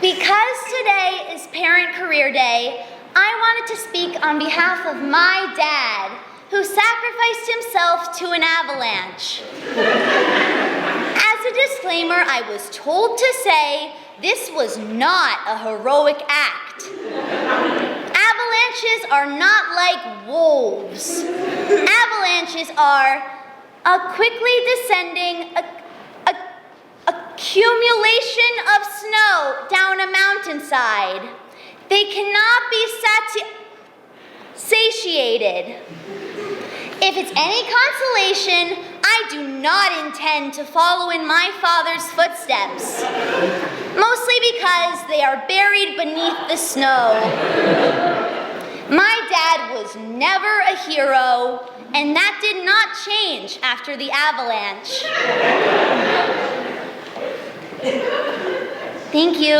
Because today is Parent Career Day, I wanted to speak on behalf of my dad, who sacrificed himself to an avalanche. As a disclaimer, I was told to say this was not a heroic act. Avalanches are not like wolves. Avalanches are a quickly descending accumulation of snow down a mountainside. They cannot be satiated. If it's any consolation, I do not intend to follow in my father's footsteps, mostly because they are buried beneath the snow. My dad was never a hero, and that did not change after the avalanche. Thank you.